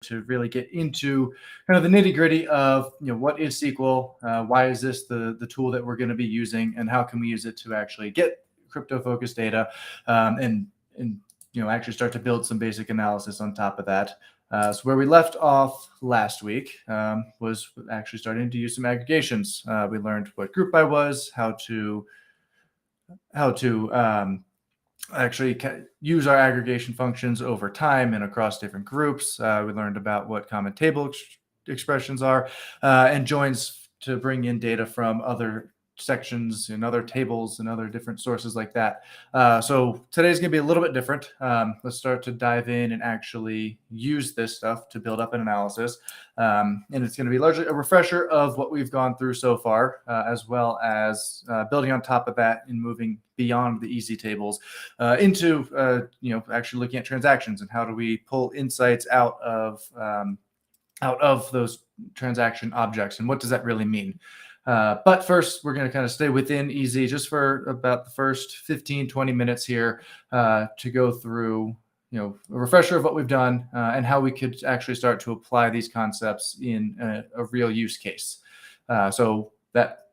to really get into kind of the nitty gritty of, what is SQL, why is this the tool that we're going to be using, and how can we use it to actually get crypto focused data, and actually start to build some basic analysis on top of that. So where we left off last week was actually starting to use some aggregations. We learned what group by was, how to actually use our aggregation functions over time and across different groups. We learned about what common table expressions are, and joins to bring in data from other sections and other tables and other different sources like that. So today's going to be a little bit different. Let's start to dive in and actually use this stuff to build up an analysis. And it's going to be largely a refresher of what we've gone through so far, as well as building on top of that and moving beyond the easy tables into actually looking at transactions and how do we pull insights out of those transaction objects and what does that really mean. But first, we're going to kind of stay within easy just for about the first 15-20 minutes here to go through a refresher of what we've done and how we could actually start to apply these concepts in a real use case. So that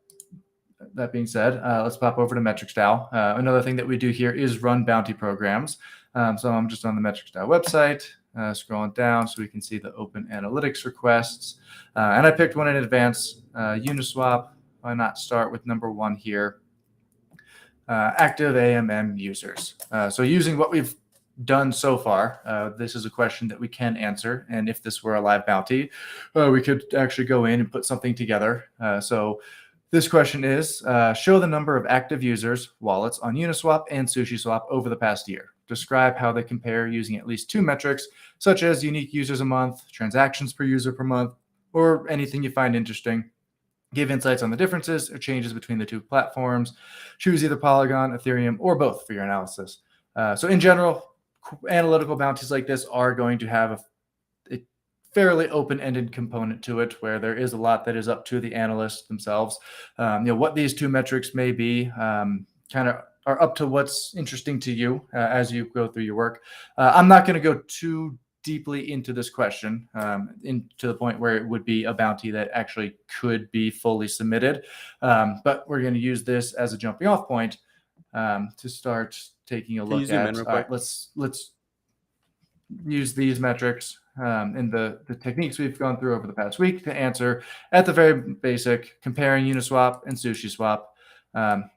being said, let's pop over to MetricsDAO. Another thing that we do here is run bounty programs. So I'm just on the MetricsDAO website, scrolling down so we can see the open analytics requests. And I picked one in advance, Uniswap. Why not start with number one here? Active AMM users. So using what we've done so far, this is a question that we can answer. And if this were a live bounty, we could actually go in and put something together. So this question is, show the number of active users, wallets on Uniswap and SushiSwap over the past year. Describe how they compare using at least two metrics, such as unique users a month, transactions per user per month, or anything you find interesting. Give insights on the differences or changes between the two platforms. Choose either Polygon, Ethereum, or both for your analysis. So in general, analytical bounties like this are going to have a fairly open-ended component to it, where there is a lot that is up to the analysts themselves. What these two metrics may be kind of are up to what's interesting to you as you go through your work. I'm not going to go too deeply into this question to the point where it would be a bounty that actually could be fully submitted. But we're going to use this as a jumping off point to start taking a look at. All right, let's use these metrics and the techniques we've gone through over the past week to answer at the very basic, comparing Uniswap and SushiSwap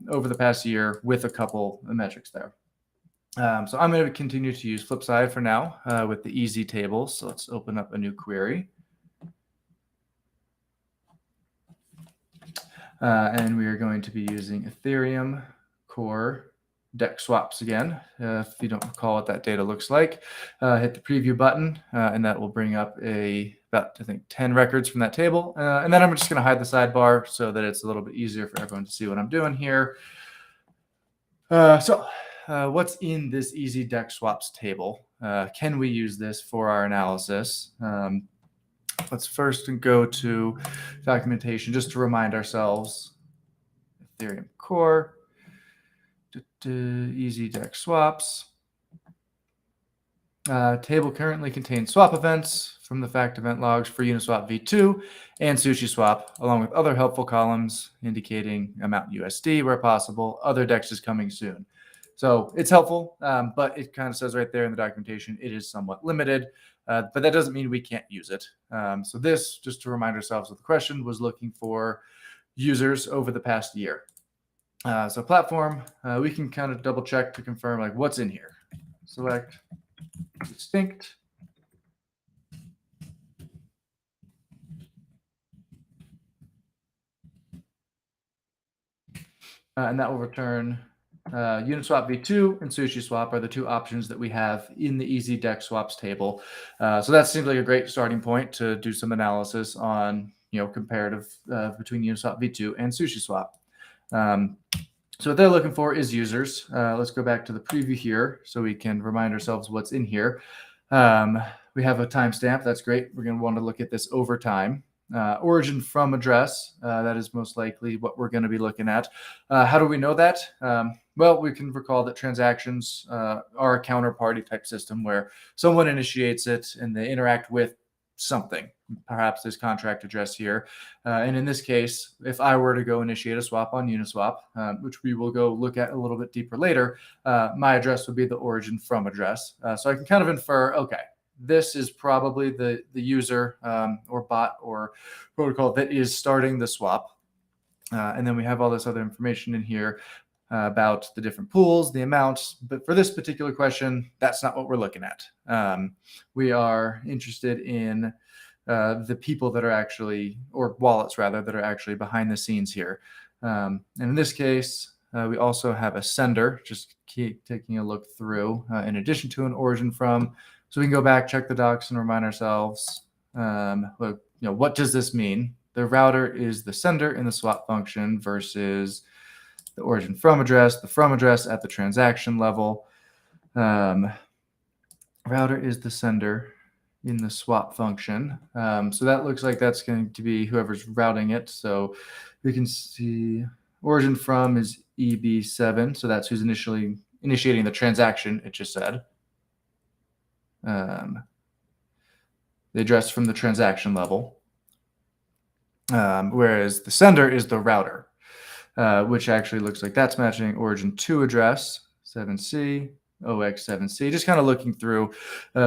over the past year with a couple of metrics there. So I'm going to continue to use Flipside for now with the easy tables. So let's open up a new query. And we are going to be using Ethereum core DEX swaps again. If you don't recall what that data looks like, hit the preview button, and that will bring up about, I think, 10 records from that table. And then I'm just going to hide the sidebar so that it's a little bit easier for everyone to see what I'm doing here. What's in this easy DEX swaps table? Can we use this for our analysis? Let's first go to documentation just to remind ourselves. Ethereum core. Easy DEX swaps. Table currently contains swap events from the fact event logs for Uniswap v2 and SushiSwap, along with other helpful columns indicating amount USD where possible, other DEXs coming soon. So it's helpful, but it kind of says right there in the documentation, it is somewhat limited, but that doesn't mean we can't use it. So this, just to remind ourselves of the question, was looking for users over the past year. So platform, we can kind of double check to confirm like what's in here. Select distinct. And that will return Uniswap v2 and SushiSwap are the two options that we have in the easy DEX swaps table. So that seems like a great starting point to do some analysis on, comparative between Uniswap v2 and SushiSwap. So what they're looking for is users. Let's go back to the preview here so we can remind ourselves what's in here. We have a timestamp. That's great. We're going to want to look at this over time. Origin from address. That is most likely what we're going to be looking at. How do we know that? Well, we can recall that transactions are a counterparty type system where someone initiates it and they interact with something. Perhaps this contract address here. And in this case, if I were to go initiate a swap on Uniswap, which we will go look at a little bit deeper later, my address would be the origin from address. So I can kind of infer, okay, this is probably the user or bot or protocol that is starting the swap. And then we have all this other information in here about the different pools, the amounts. But for this particular question, that's not what we're looking at. We are interested in the people that are actually, or wallets rather, that are actually behind the scenes here. And in this case, we also have a sender, just keep taking a look through, in addition to an origin from. So we can go back, check the docs, and remind ourselves, what does this mean? The router is the sender in the swap function versus the origin from address, the from address at the transaction level. Router is the sender in the swap function. So that looks like that's going to be whoever's routing it. So we can see origin from is EB7. So that's who's initiating the transaction, it just said. The address from the transaction level. Whereas the sender is the router, which actually looks like that's matching origin to address 7C, OX7C. Just kind of looking through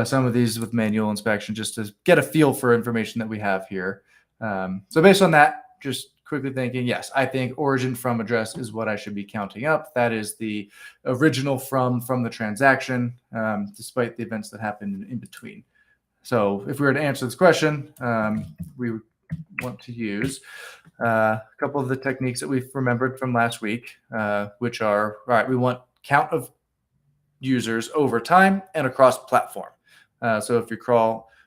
some of these with manual inspection just to get a feel for information that we have here. So based on that, just quickly thinking, yes, I think origin from address is what I should be counting up. That is the original from the transaction, despite the events that happened in between. So if we were to answer this question, we would want to use a couple of the techniques that we've remembered from last week, which are, all right, we want count of users over time and across platform. So if you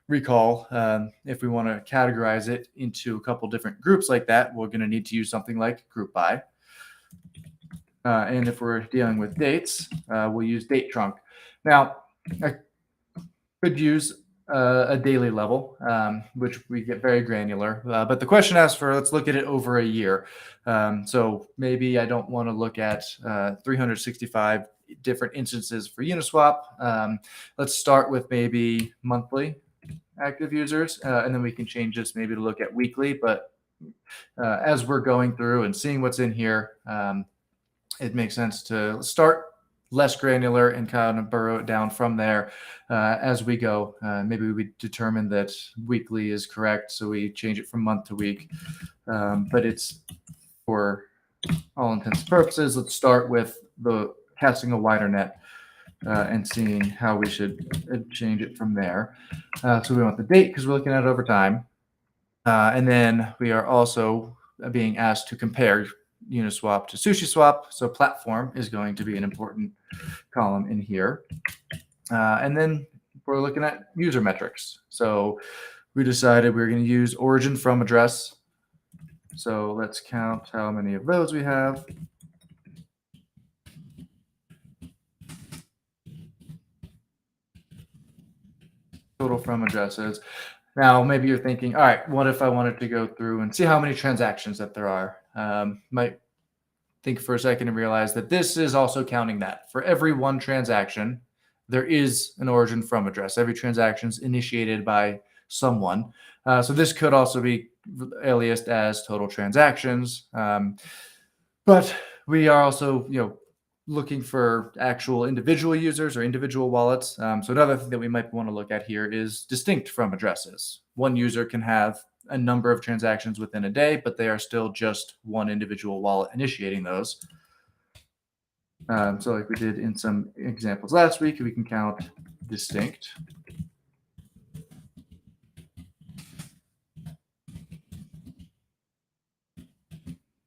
recall, if we want to categorize it into a couple different groups like that, we're going to need to use something like group by. And if we're dealing with dates, we'll use date trunk. Now, I could use a daily level, which we get very granular. But the question asks for, let's look at it over a year. So maybe I don't want to look at 365 different instances for Uniswap. Let's start with maybe monthly active users, and then we can change this maybe to look at weekly. But as we're going through and seeing what's in here, it makes sense to start less granular and kind of burrow it down from there as we go. Maybe we determine that weekly is correct, so we change it from month to week. But it's, for all intents and purposes, let's start with the casting a wider net and seeing how we should change it from there. So we want the date because we're looking at it over time. And then we are also being asked to compare Uniswap to SushiSwap. So platform is going to be an important column in here. And then we're looking at user metrics. So we decided we were going to use origin from address. So let's count how many of those we have. Total from addresses. Now, maybe you're thinking, all right, what if I wanted to go through and see how many transactions that there are? Might think for a second and realize that this is also counting that. For every one transaction, there is an origin from address. Every transaction is initiated by someone. So this could also be aliased as total transactions. But we are also, looking for actual individual users or individual wallets. So another thing that we might want to look at here is distinct from addresses. One user can have a number of transactions within a day, but they are still just one individual wallet initiating those. So like we did in some examples last week, we can count distinct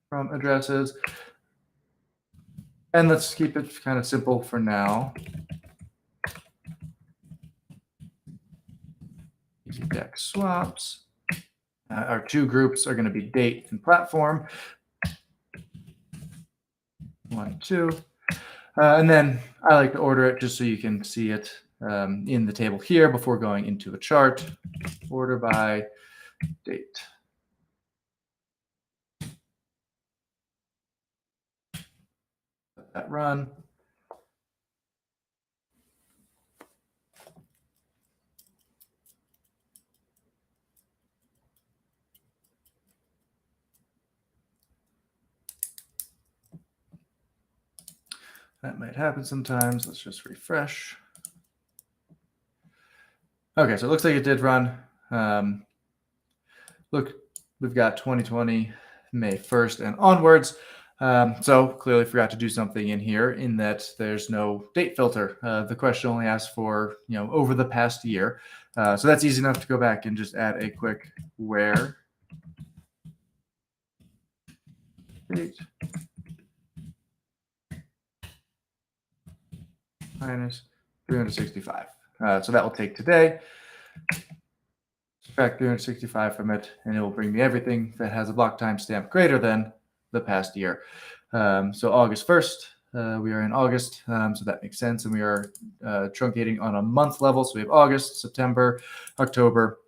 from addresses. And let's keep it kind of simple for now. Dex swaps. Our two groups are going to be date and platform. 1, 2. And then I like to order it just so you can see it in the table here before going into a chart. Order by date. Let that run. That might happen sometimes. Let's just refresh. Okay, so it looks like it did run. Look, we've got 2020, May 1st and onwards. So clearly forgot to do something in here in that there's no date filter. The question only asks for, over the past year. So that's easy enough to go back and just add a quick where date minus 365. So that will take today, subtract 365 from it, and it will bring me everything that has a block timestamp greater than the past year. So August 1st, we are in August, so that makes sense. And we are truncating on a month level. So we have August, September, October,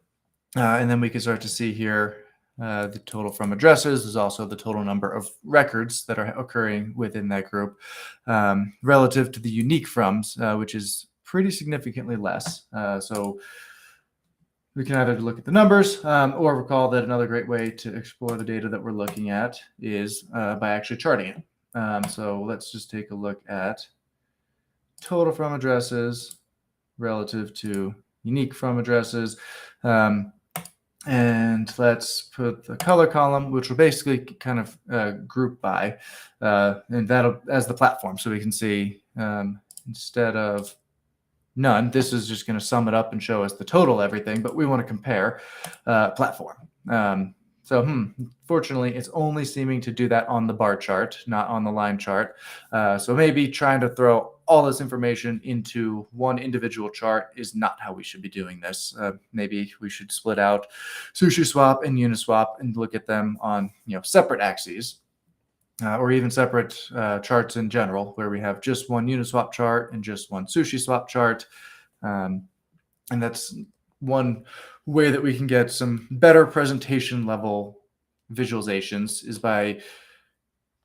and then we can start to see here the total from addresses is also the total number of records that are occurring within that group relative to the unique froms, which is pretty significantly less. So we can either look at the numbers or recall that another great way to explore the data that we're looking at is by actually charting it. So let's just take a look at total from addresses relative to unique from addresses. And let's put the color column, which will basically kind of group by, and that'll as the platform. So we can see instead of none, this is just going to sum it up and show us the total everything, but we want to compare platform. Fortunately, it's only seeming to do that on the bar chart, not on the line chart. So maybe trying to throw all this information into one individual chart is not how we should be doing this. Maybe we should split out SushiSwap and Uniswap and look at them on separate axes. Or even separate charts in general, where we have just one Uniswap chart and just one SushiSwap chart. And that's one way that we can get some better presentation level visualizations is by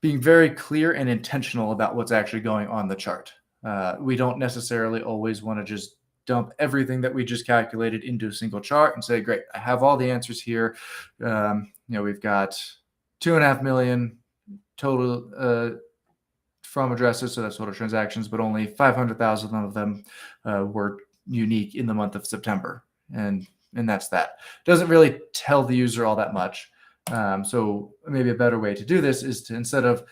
being very clear and intentional about what's actually going on the chart. We don't necessarily always want to just dump everything that we just calculated into a single chart and say, great, I have all the answers here. We've got 2.5 million total from addresses, so that's total transactions, but only 500,000 of them were unique in the month of September, and that's that. Doesn't really tell the user all that much. So maybe a better way to do this is to instead of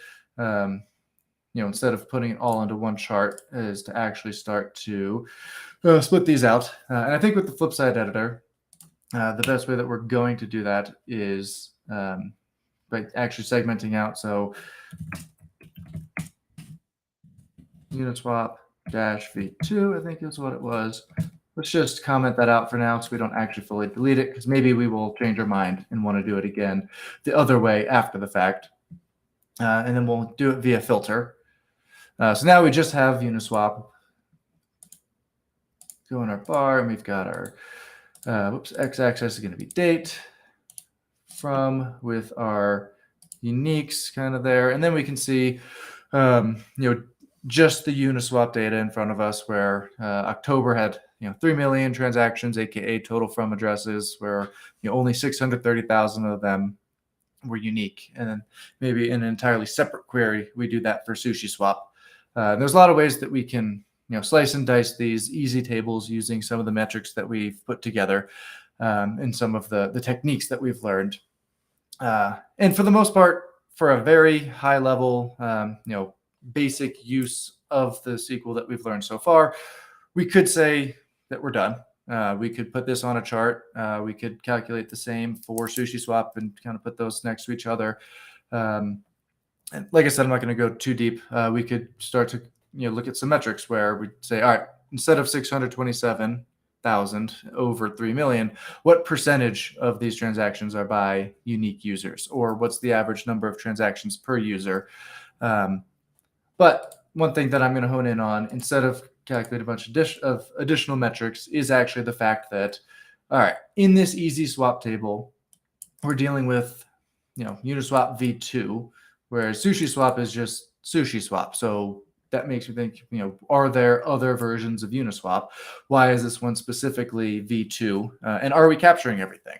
putting it all into one chart, is to actually start to split these out. And I think with the Flipside editor, the best way that we're going to do that is by actually segmenting out. So Uniswap -v2, I think is what it was. Let's just comment that out for now so we don't actually fully delete it, because maybe we will change our mind and want to do it again the other way after the fact. And then we'll do it via filter. So now we just have Uniswap. Go in our bar, and we've got our x-axis is going to be date from with our uniques kind of there. And then we can see, just the Uniswap data in front of us, where October had 3 million transactions, aka total from addresses, where only 630,000 of them were unique. And then maybe in an entirely separate query, we do that for SushiSwap. There's a lot of ways that we can slice and dice these easy tables using some of the metrics that we've put together and some of the techniques that we've learned. And for the most part, for a very high level, basic use of the SQL that we've learned so far, we could say that we're done. We could put this on a chart. We could calculate the same for SushiSwap and kind of put those next to each other. And like I said, I'm not going to go too deep. We could start to look at some metrics where we say, all right, instead of 627,000 over 3 million, what percentage of these transactions are by unique users, or what's the average number of transactions per user? But one thing that I'm going to hone in on, instead of calculate a bunch of additional metrics, is actually the fact that, all right, in this easy swap table, we're dealing with, Uniswap v2, whereas SushiSwap is just SushiSwap. So that makes me think, are there other versions of Uniswap? Why is this one specifically v2? And are we capturing everything?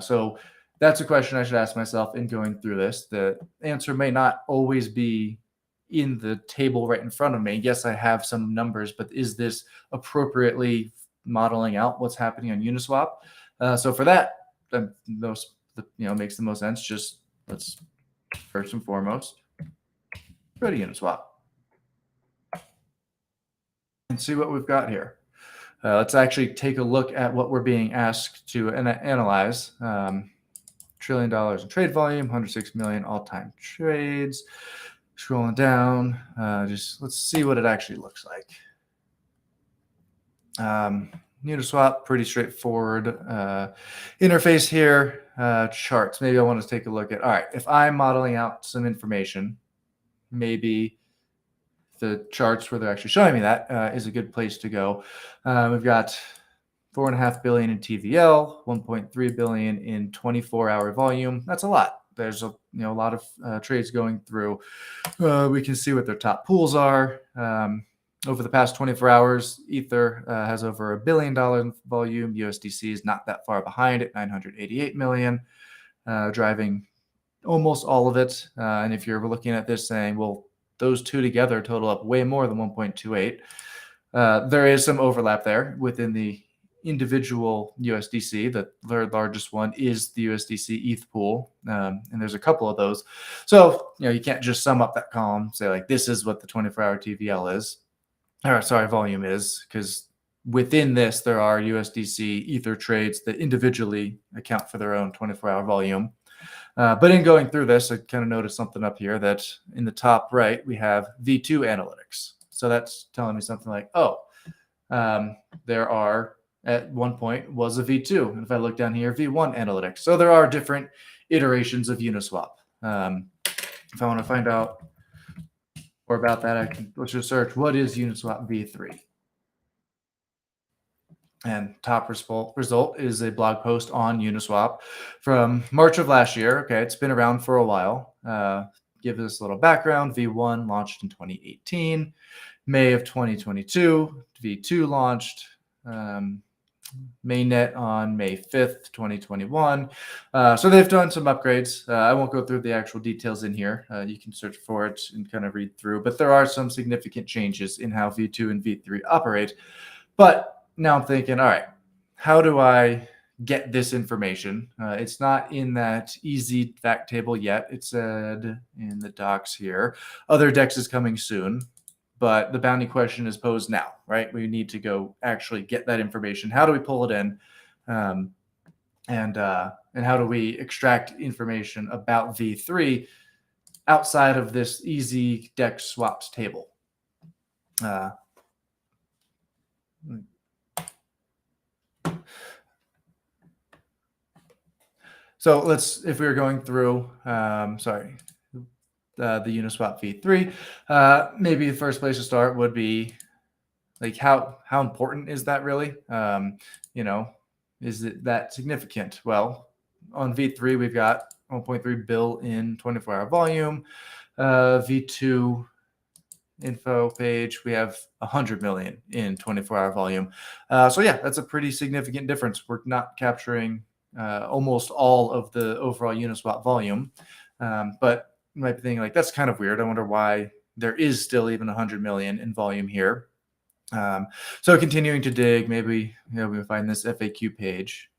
So that's a question I should ask myself in going through this. The answer may not always be in the table right in front of me. Yes, I have some numbers, but is this appropriately modeling out what's happening on Uniswap? So for that, makes the most sense. Just let's first and foremost go to Uniswap and see what we've got here. Let's actually take a look at what we're being asked to analyze. $1 trillion in trade volume, 106 million all-time trades. Scrolling down, just let's see what it actually looks like. Uniswap, pretty straightforward interface here. Charts, maybe I want to take a look at, all right, if I'm modeling out some information, maybe the charts where they're actually showing me that is a good place to go. We've got 4.5 billion in TVL, 1.3 billion in 24-hour volume. That's a lot. There's a lot of trades going through. We can see what their top pools are. Over the past 24 hours, Ether has over $1 billion in volume. USDC is not that far behind at 988 million, driving almost all of it. And if you're looking at this saying, well, those two together total up way more than 1.28, there is some overlap there within the individual USDC. The third largest one is the USDC ETH pool, and there's a couple of those. So you can't just sum up that column, say like this is what the 24-hour TVL is, or sorry, volume is, because within this there are USDC Ether trades that individually account for their own 24-hour volume. But in going through this, I kind of noticed something up here that in the top right we have V2 analytics. So that's telling me something like, there are, at one point was a V2. And if I look down here, V1 analytics. So there are different iterations of Uniswap. If I want to find out more about that, let's just search, what is Uniswap V3? And top result is a blog post on Uniswap from March of last year. Okay, it's been around for a while. Give this a little background. V1 launched in 2018. May of 2022, V2 launched. Mainnet on May 5th, 2021. So they've done some upgrades. I won't go through the actual details in here. You can search for it and kind of read through. But there are some significant changes in how V2 and V3 operate. But now I'm thinking, all right, how do I get this information? It's not in that easy fact table yet. It said in the docs here, other DEXs coming soon. But the bounty question is posed now, right? We need to go actually get that information. How do we pull it in? And how do we extract information about V3 outside of this easy DEX swaps table? So if we were going through, the Uniswap V3, maybe the first place to start would be like how important is that really? Is it that significant? Well, on V3 we've got 1.3 bill in 24-hour volume. V2 info page, we have 100 million in 24-hour volume. So yeah, that's a pretty significant difference. We're not capturing almost all of the overall Uniswap volume, but you might be thinking like, that's kind of weird. I wonder why there is still even 100 million in volume here. So continuing to dig, maybe we find this FAQ page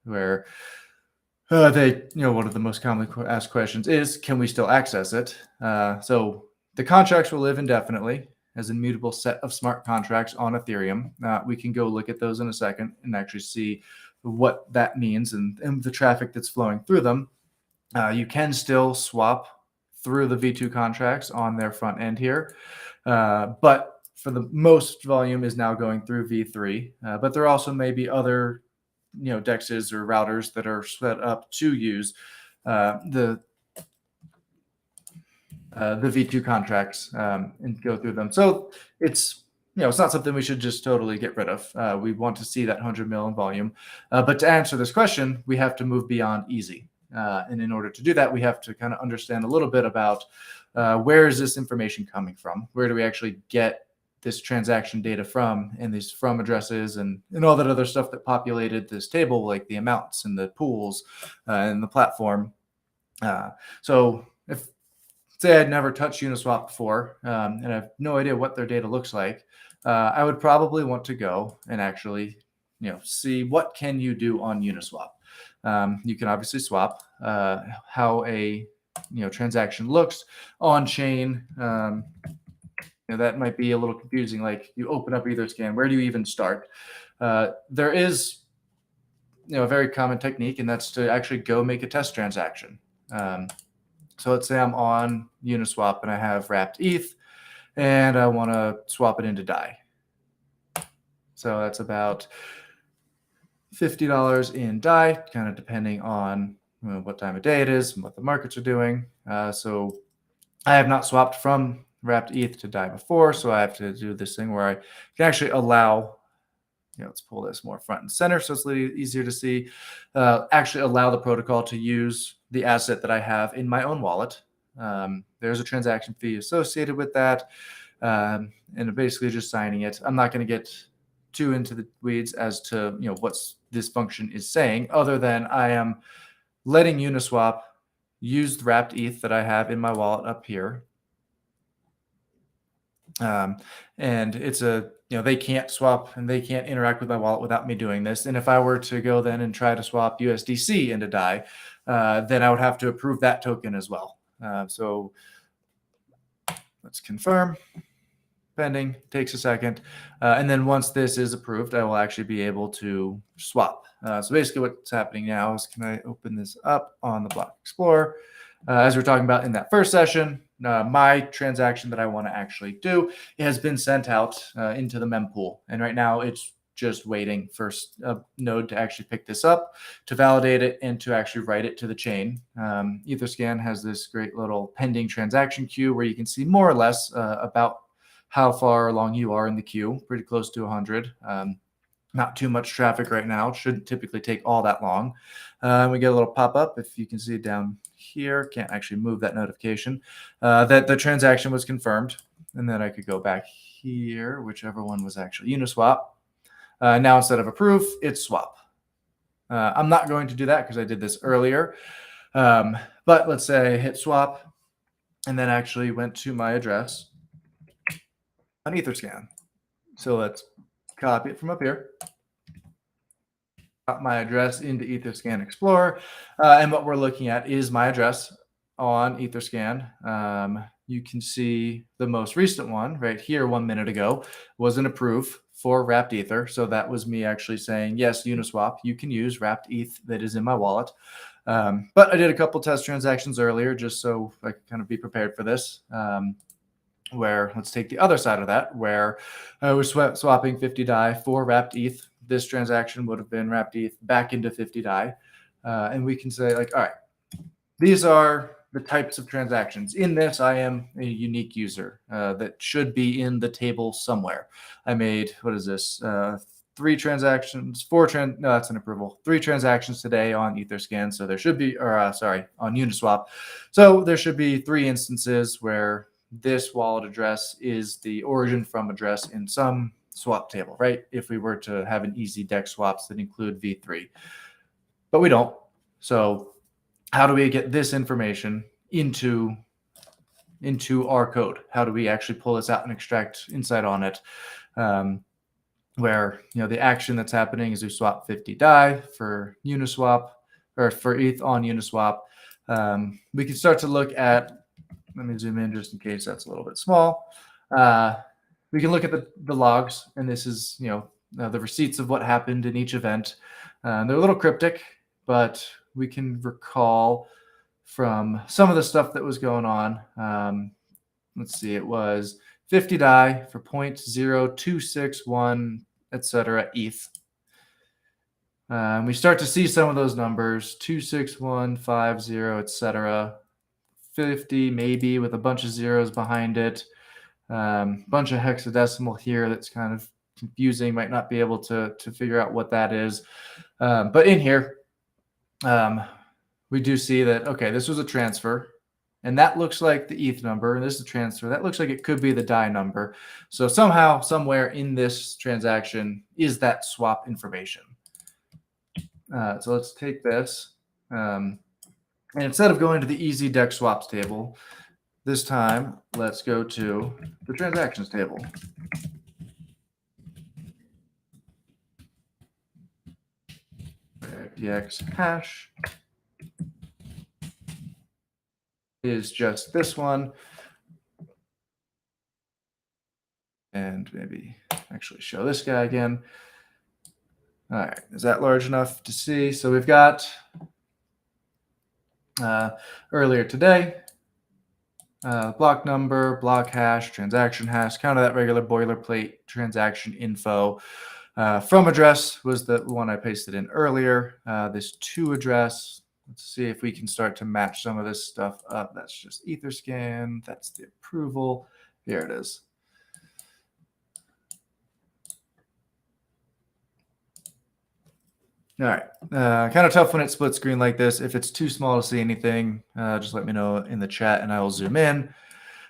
where one of the most commonly asked questions is, can we still access it? So the contracts will live indefinitely as an immutable set of smart contracts on Ethereum. We can go look at those in a second and actually see what that means and the traffic that's flowing through them. You can still swap through the V2 contracts on their front end here, but for the most volume is now going through V3. But there also may be other DEXs or routers that are set up to use the V2 contracts and go through them. So it's it's not something we should just totally get rid of. We want to see that 100 mil in volume. But to answer this question, we have to move beyond easy. And in order to do that, we have to kind of understand a little bit about where is this information coming from? Where do we actually get this transaction data from, and these from addresses and all that other stuff that populated this table, like the amounts and the pools and the platform. So if say I'd never touched Uniswap before, and I have no idea what their data looks like, I would probably want to go and actually, see what can you do on Uniswap. You can obviously swap how a transaction looks on chain. That might be a little confusing. Like you open up Etherscan, where do you even start? There is a very common technique, and that's to actually go make a test transaction. So let's say I'm on Uniswap and I have wrapped ETH, and I want to swap it into DAI. So that's about $50 in DAI, kind of depending on what time of day it is and what the markets are doing. So I have not swapped from wrapped ETH to DAI before, so I have to do this thing where I can actually allow, let's pull this more front and center so it's a little easier to see, actually allow the protocol to use the asset that I have in my own wallet. There's a transaction fee associated with that, and basically just signing it. I'm not going to get too into the weeds as to what this function is saying, other than I am letting Uniswap use the wrapped ETH that I have in my wallet up here. And it's they can't swap and they can't interact with my wallet without me doing this. And if I were to go then and try to swap USDC into DAI, then I would have to approve that token as well. So let's confirm. Pending, takes a second. And then once this is approved, I will actually be able to swap. So basically what's happening now is, can I open this up on the Block Explorer? As we were talking about in that first session, my transaction that I want to actually do, it has been sent out into the mempool. And right now it's just waiting for a node to actually pick this up, to validate it, and to actually write it to the chain. Etherscan has this great little pending transaction queue where you can see more or less about how far along you are in the queue, pretty close to 100. Not too much traffic right now. It shouldn't typically take all that long. We get a little pop-up, if you can see it down here. Can't actually move that notification, that the transaction was confirmed. And then I could go back here, whichever one was actually Uniswap. Now instead of approve, it's swap. I'm not going to do that because I did this earlier. But let's say I hit swap and then actually went to my address on Etherscan. So let's copy it from up here. Pop my address into Etherscan Explorer. And what we're looking at is my address on Etherscan. You can see the most recent one right here 1 minute ago was an approve for wrapped Ether. So that was me actually saying, yes, Uniswap, you can use wrapped ETH that is in my wallet. But I did a couple test transactions earlier just so I could kind of be prepared for this. Where let's take the other side of that, where I was swapping 50 DAI for wrapped ETH. This transaction would have been wrapped ETH back into 50 DAI. And we can say like, all right, these are the types of transactions. In this, I am a unique user that should be in the table somewhere. I made, what is this? 3 transactions, no, that's an approval. 3 transactions today on Etherscan. So there should be, on Uniswap. So there should be 3 instances where this wallet address is the origin from address in some swap table, right? If we were to have an easy DEX swaps that include V3, but we don't. So how do we get this information into our code? How do we actually pull this out and extract insight on it? Where the action that's happening is we swap 50 DAI for Uniswap or for ETH on Uniswap. We can start to look at. Let me zoom in just in case that's a little bit small. We can look at the logs, and this is the receipts of what happened in each event. They're a little cryptic, but we can recall from some of the stuff that was going on. Let's see, it was 50 DAI for 0.0261, etc. ETH. We start to see some of those numbers, 26150, etc. 50 maybe with a bunch of zeros behind it. Bunch of hexadecimal here that's kind of confusing, might not be able to figure out what that is. But in here, we do see that, okay, this was a transfer, and that looks like the ETH number, and this is a transfer. That looks like it could be the DAI number. So somehow, somewhere in this transaction is that swap information. So let's take this. And instead of going to the easy DEX swaps table, This time, let's go to the transactions table. Dx hash is just this one. And maybe actually show this guy again. All right, is that large enough to see? So we've got earlier today, block number, block hash, transaction hash, kind of that regular boilerplate transaction info. From address was the one I pasted in earlier. This to address, let's see if we can start to match some of this stuff up. That's just Etherscan. That's the approval. Here it is. All right, kind of tough when it's split screen like this. If it's too small to see anything, just let me know in the chat and I will zoom in.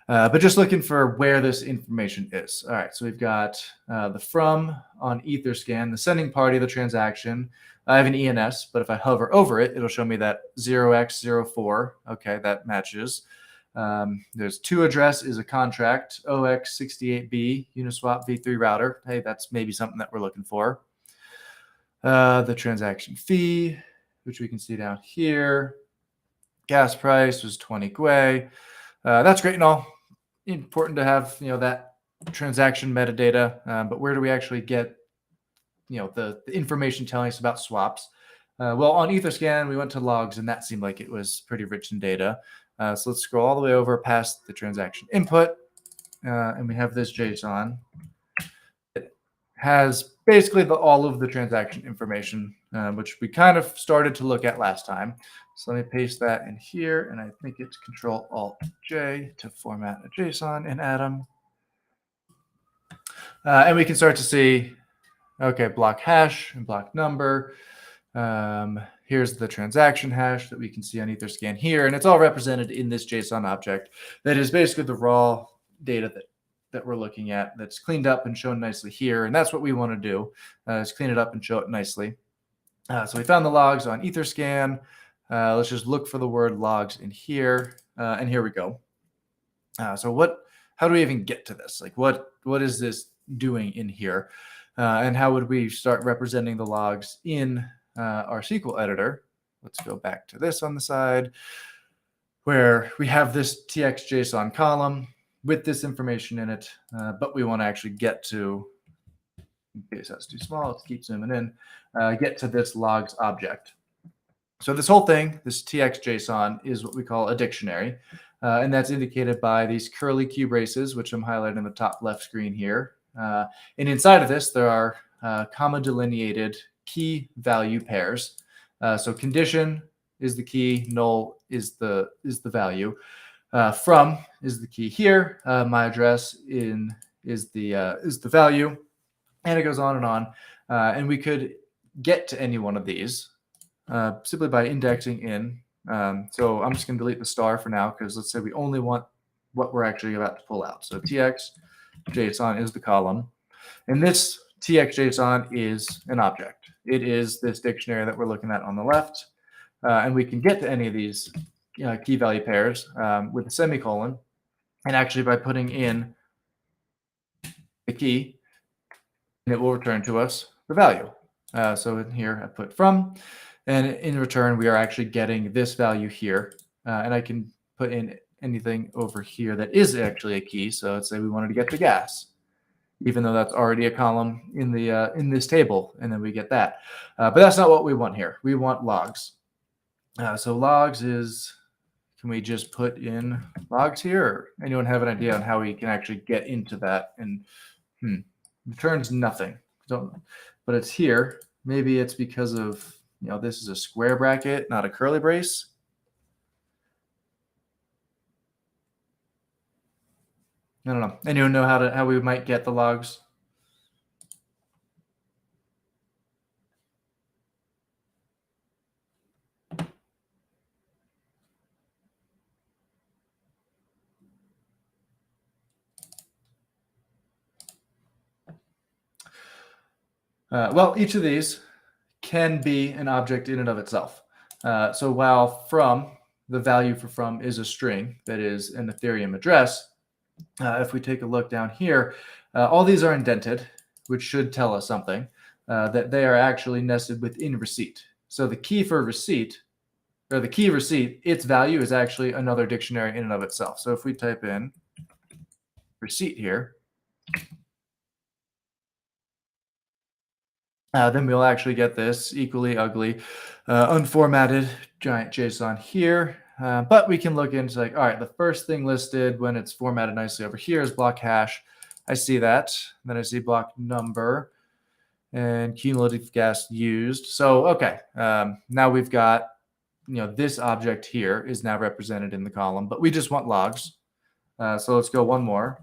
But just looking for where this information is. All right, so we've got the from on Etherscan, the sending party of the transaction. I have an ENS, but if I hover over it, it'll show me that 0x04. Okay, that matches. There's to address is a contract, OX68B, Uniswap v3 router. Hey, that's maybe something that we're looking for. The transaction fee, which we can see down here. Gas price was 20 Gwei. That's great and all. Important to have that transaction metadata, but where do we actually get the information telling us about swaps? Well, on Etherscan, we went to logs, and that seemed like it was pretty rich in data. So let's scroll all the way over past the transaction input, and we have this JSON. It has basically all of the transaction information, which we kind of started to look at last time. So let me paste that in here, and I think it's Control-Alt-J to format a JSON in Atom. And we can start to see, okay, block hash and block number. Here's the transaction hash that we can see on Etherscan here, and it's all represented in this JSON object that is basically the raw data that we're looking at that's cleaned up and shown nicely here. And that's what we want to do, is clean it up and show it nicely. So we found the logs on Etherscan. Let's just look for the word logs in here. And here we go. So how do we even get to this? Like what is this doing in here? And how would we start representing the logs in our SQL editor? Let's go back to this on the side where we have this tx.json column with this information in it, but we want to actually get to, in case that's too small, let's keep zooming in, get to this logs object. So this whole thing, this tx.json, is what we call a dictionary, and that's indicated by these curly Q braces, which I'm highlighting in the top left screen here. And inside of this, there are comma delineated key value pairs. So condition is the key, null is the value. From is the key here. My address is the value, and it goes on and on. And we could get to any one of these simply by indexing in. So I'm just going to delete the star for now because let's say we only want what we're actually about to pull out. So tx.json is the column, and this tx.json is an object. It is this dictionary that we're looking at on the left, and we can get to any of these key value pairs with a semicolon, and actually by putting in the key, and it will return to us the value. So in here I put from, and in return we are actually getting this value here, and I can put in anything over here that is actually a key. So let's say we wanted to get the gas, even though that's already a column in the in this table, and then we get that. But that's not what we want here. We want logs. So logs is, can we just put in logs here? Or anyone have an idea on how we can actually get into that? And returns nothing. But it's here. Maybe it's because of, this is a square bracket, not a curly brace. I don't know. Anyone know how we might get the logs? Well, each of these can be an object in and of itself. So while from the value for from is a string that is an Ethereum address. If we take a look down here, all these are indented, which should tell us something, that they are actually nested within receipt. So the key for receipt, or the key receipt, its value is actually another dictionary in and of itself. So if we type in receipt here, then we'll actually get this equally ugly, unformatted giant JSON here. But we can look into like, all right, the first thing listed when it's formatted nicely over here is block hash. I see that. Then I see block number and cumulative gas used. So, okay, now we've got, this object here is now represented in the column, but we just want logs. So let's go one more.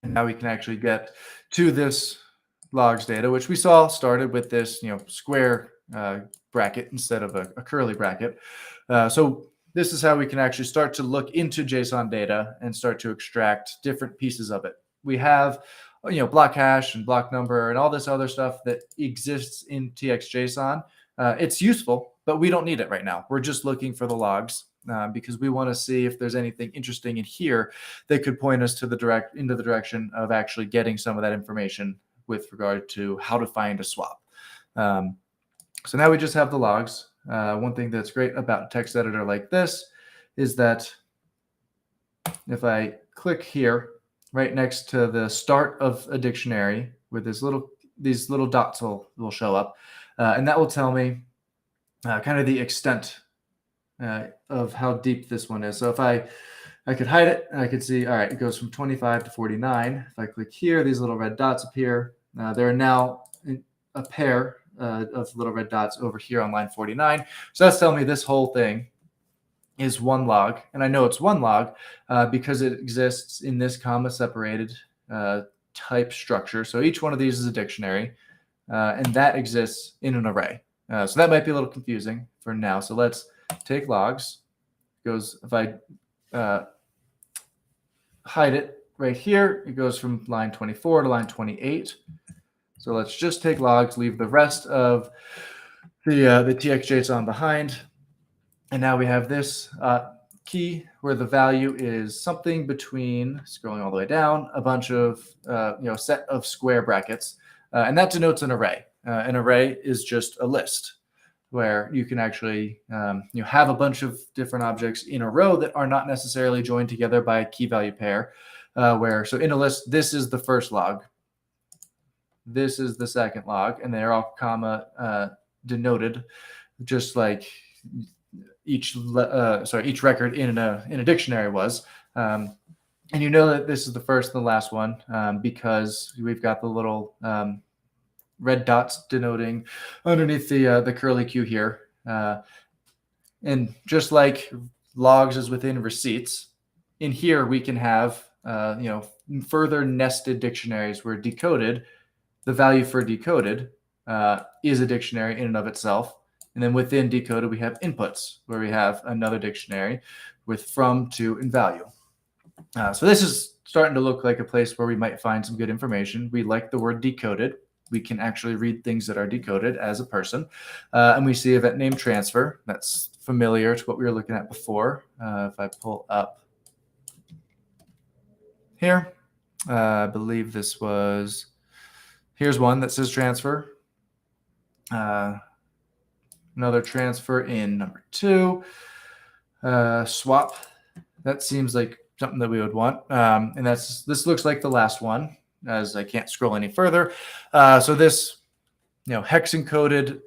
And now we can actually get to this logs data, which we saw started with this, square bracket instead of a curly bracket. So this is how we can actually start to look into JSON data and start to extract different pieces of it. We have, block hash and block number and all this other stuff that exists in TXJSON. It's useful, but we don't need it right now. We're just looking for the logs. Because we want to see if there's anything interesting in here that could point us to into the direction of actually getting some of that information with regard to how to find a swap. So now we just have the logs. One thing that's great about a text editor like this is that if I click here, right next to the start of a dictionary, with these little dots will show up, and that will tell me kind of the extent of how deep this one is. So if I could hide it, and I could see, all right, it goes from 25 to 49. If I click here, these little red dots appear. There are now a pair of little red dots over here on line 49. So that's telling me this whole thing is one log. And I know it's one log because it exists in this comma separated type structure. So each one of these is a dictionary, and that exists in an array. So that might be a little confusing for now. So let's take logs. If I hide it right here, it goes from line 24 to line 28. So let's just take logs, leave the rest of the TXJSON behind. And now we have this key where the value is something between, scrolling all the way down, a bunch of, set of square brackets. And that denotes an array. An array is just a list where you can actually have a bunch of different objects in a row that are not necessarily joined together by a key value pair. So in a list, this is the first log, this is the second log, and they're all comma denoted, just like each record in a dictionary was. And you know that this is the first and the last one because we've got the little red dots denoting underneath the curly Q here. And just like logs is within receipts, in here we can have further nested dictionaries where decoded, the value for decoded is a dictionary in and of itself. And then within decoded, we have inputs where we have another dictionary with from, to, and value. So this is starting to look like a place where we might find some good information. We like the word decoded. We can actually read things that are decoded as a person. And we see event name transfer. That's familiar to what we were looking at before. If I pull up here, I believe this was, here's one that says transfer. Another transfer in number 2. Swap. That seems like something that we would want. And this looks like the last one, as I can't scroll any further. So this, hex encoded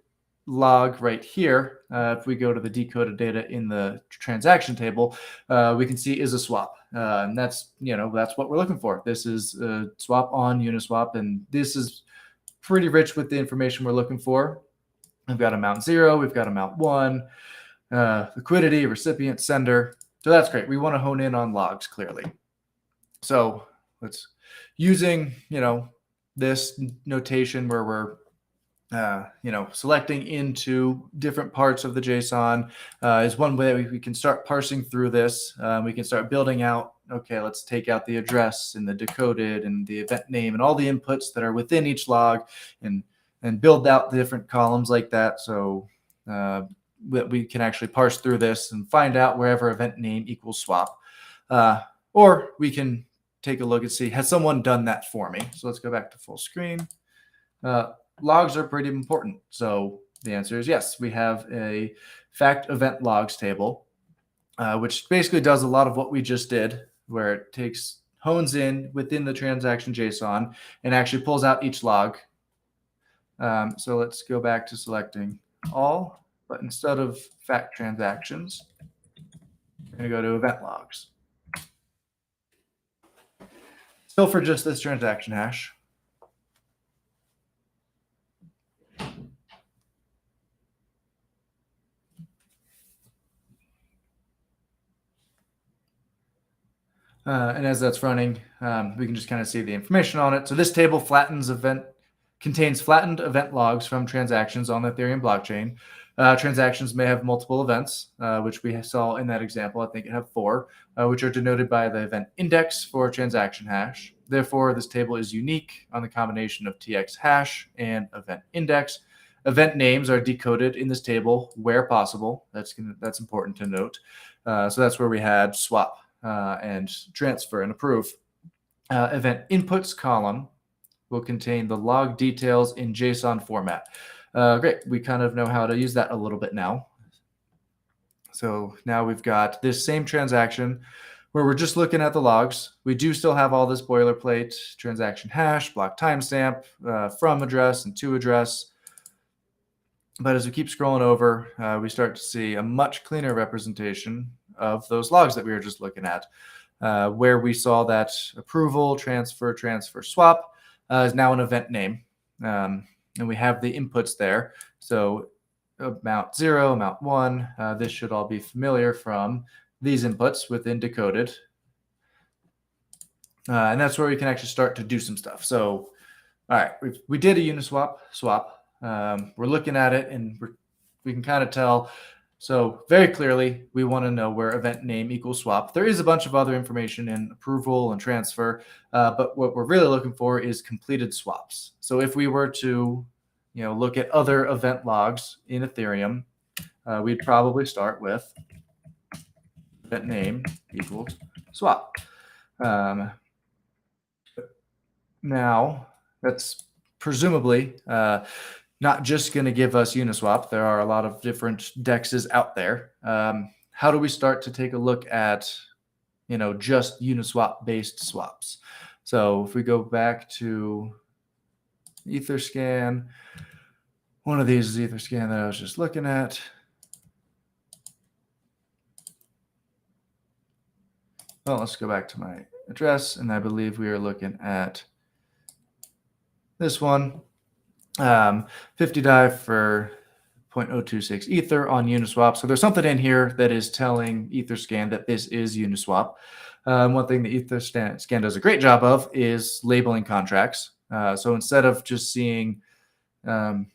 log right here, if we go to the decoded data in the transaction table, we can see is a swap. And that's what we're looking for. This is a swap on Uniswap, and this is pretty rich with the information we're looking for. We've got amount 0, we've got amount 1, liquidity, recipient, sender. So that's great. We want to hone in on logs clearly. So let's using, this notation where we're, selecting into different parts of the JSON is one way we can start parsing through this. We can start building out, okay, let's take out the address and the decoded and the event name and all the inputs that are within each log and build out the different columns like that. So that we can actually parse through this and find out wherever event name equals swap. Or we can take a look and see, has someone done that for me? So let's go back to full screen. Logs are pretty important. So the answer is yes. We have a fact event logs table, which basically does a lot of what we just did, where it hones in within the transaction JSON and actually pulls out each log. So let's go back to selecting all, but instead of fact transactions, we're going to go to event logs. Still for just this transaction hash. And as that's running, we can just kind of see the information on it. So this table contains flattened event logs from transactions on the Ethereum blockchain. Transactions may have multiple events, which we saw in that example. I think it have 4, which are denoted by the event index for transaction hash. Therefore, this table is unique on the combination of TX hash and event index. Event names are decoded in this table where possible. That's important to note. So that's where we had swap and transfer and approve. Event inputs column will contain the log details in JSON format. Great, we kind of know how to use that a little bit now. So now we've got this same transaction where we're just looking at the logs. We do still have all this boilerplate, transaction hash, block timestamp, from address and to address. But as we keep scrolling over, we start to see a much cleaner representation of those logs that we were just looking at, where we saw that approval, transfer, swap is now an event name. And we have the inputs there. So amount 0, amount 1, this should all be familiar from these inputs within decoded. And that's where we can actually start to do some stuff. So, all right, we did a Uniswap swap. We're looking at it and we can kind of tell. So very clearly, we want to know where event name equals swap. There is a bunch of other information in approval and transfer, but what we're really looking for is completed swaps. So if we were to, look at other event logs in Ethereum, we'd probably start with event name equals swap. Now, that's presumably not just going to give us Uniswap. There are a lot of different DEXs out there. How do we start to take a look at, just Uniswap-based swaps? So if we go back to Etherscan, one of these is Etherscan that I was just looking at. Well, let's go back to my address, and I believe we are looking at this one. 50 DAI for 0.026 Ether on Uniswap. So there's something in here that is telling Etherscan that this is Uniswap. One thing that Etherscan does a great job of is labeling contracts. So instead of just seeing, token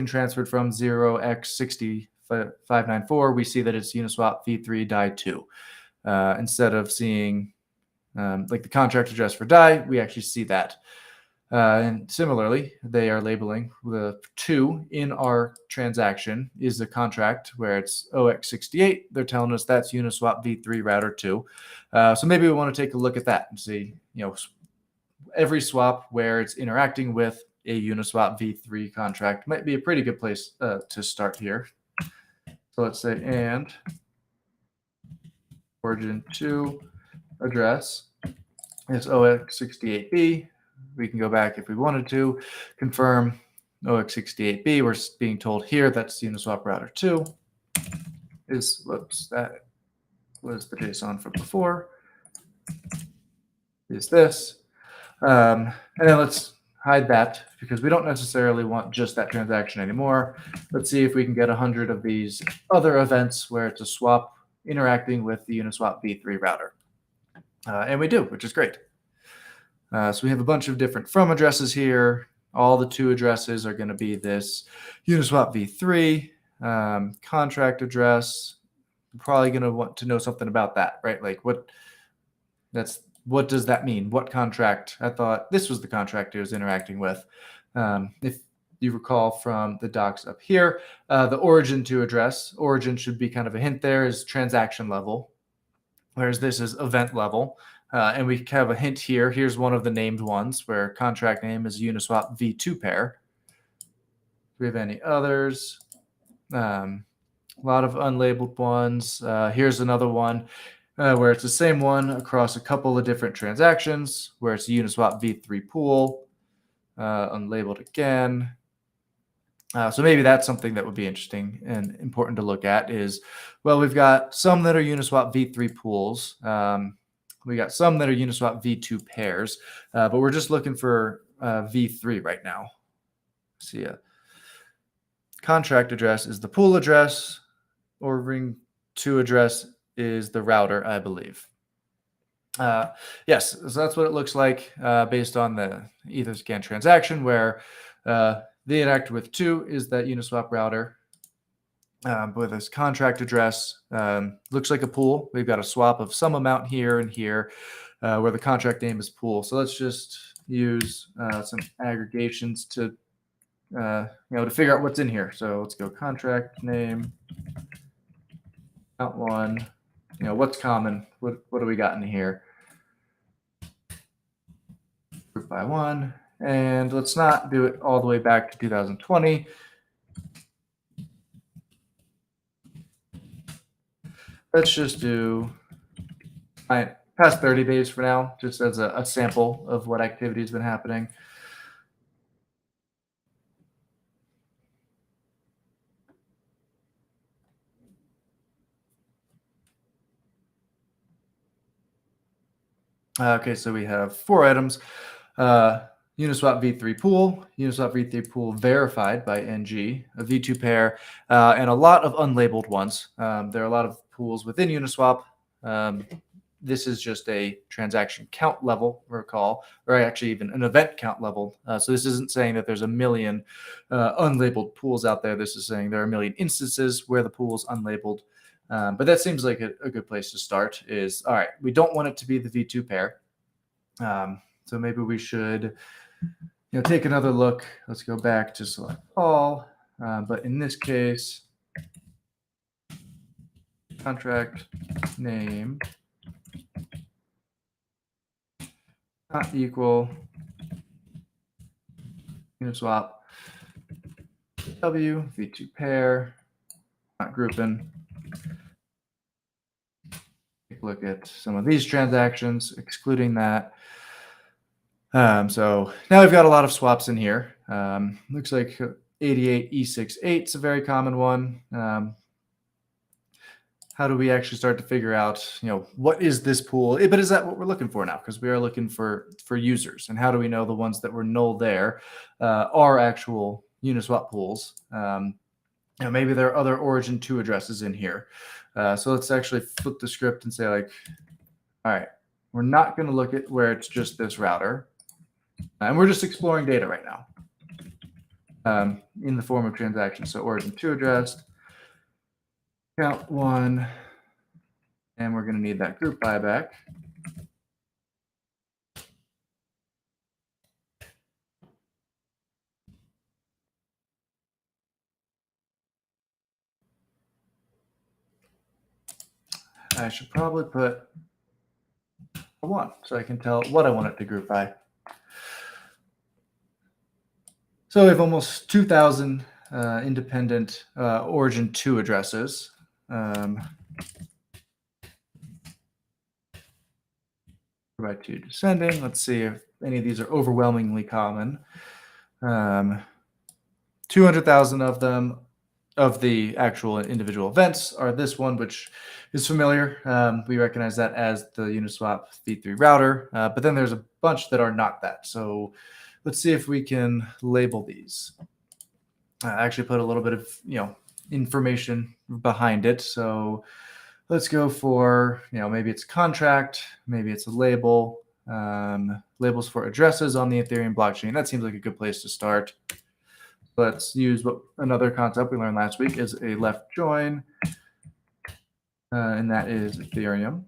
transferred from 0x6594, we see that it's Uniswap v3 DAI 2. Instead of seeing like the contract address for DAI, we actually see that. And similarly, they are labeling the 2 in our transaction is the contract where it's OX68. They're telling us that's Uniswap v3 router 2. So maybe we want to take a look at that and see, every swap where it's interacting with a Uniswap v3 contract might be a pretty good place to start here. So let's say and origin to address is OX68B. We can go back if we wanted to confirm OX68B. We're being told here that's Uniswap router 2 that was the JSON from before is this. And then let's hide that because we don't necessarily want just that transaction anymore. Let's see if we can get 100 of these other events where it's a swap interacting with the Uniswap v3 router. And we do, which is great. So we have a bunch of different from addresses here. All the 2 addresses are going to be this Uniswap v3 contract address. We're probably going to want to know something about that, right? Like what does that mean? What contract? I thought this was the contract it was interacting with. If you recall from the docs up here, the origin to address. Origin should be kind of a hint there is transaction level, whereas this is event level. And we have a hint here. Here's one of the named ones where contract name is Uniswap V2 pair. Do we have any others? A lot of unlabeled ones. Here's another one where it's the same one across a couple of different transactions, where it's a Uniswap V3 pool, unlabeled again. So maybe that's something that would be interesting and important to look at is, well, we've got some that are Uniswap V3 pools. We got some that are Uniswap V2 pairs, but we're just looking for V3 right now. See ya. Contract address is the pool address. Ordering to address is the router, I believe. Yes, so that's what it looks like based on the Etherscan transaction, where the interact with 2 is that Uniswap router. With this contract address, looks like a pool. We've got a swap of some amount here and here, where the contract name is pool. So let's just use some aggregations to to figure out what's in here. So let's go contract name, count 1. What's common? What do we got in here? Group by 1, and let's not do it all the way back to 2020. Let's just do past 30 days for now, just as a sample of what activity has been happening. Okay, so we have 4 items. Uniswap V3 pool, Uniswap V3 pool verified by NG, a V2 pair, and a lot of unlabeled ones. There are a lot of pools within Uniswap. This is just a transaction count level, recall, or actually even an event count level. So this isn't saying that there's a million unlabeled pools out there. This is saying there are a million instances where the pool is unlabeled. But that seems like a good place to start is, all right, we don't want it to be the V2 pair. So maybe we should take another look. Let's go back to select all. But in this case, contract name not equal Uniswap W V2 pair, not grouping. Take a look at some of these transactions, excluding that. So now we've got a lot of swaps in here. Looks like 88E68 is a very common one. How do we actually start to figure out, what is this pool? But is that what we're looking for now? Because we are looking for users. And how do we know the ones that were null there are actual Uniswap pools? Maybe there are other origin 2 addresses in here. So let's actually flip the script and say, all right, we're not going to look at where it's just this router. And we're just exploring data right now in the form of transactions. So origin 2 addressed, count 1, and we're going to need that group buyback. I should probably put a 1 so I can tell what I want it to group by. So we have almost 2,000 independent origin 2 addresses. By 2 descending. Let's see if any of these are overwhelmingly common. 200,000 of them, of the actual individual events, are this one, which is familiar. We recognize that as the Uniswap V3 router, but then there's a bunch that are not that. So let's see if we can label these. I actually put a little bit of information behind it. So let's go for maybe it's contract, maybe it's a label, labels for addresses on the Ethereum blockchain. That seems like a good place to start. Let's use another concept we learned last week is a left join, and that is Ethereum.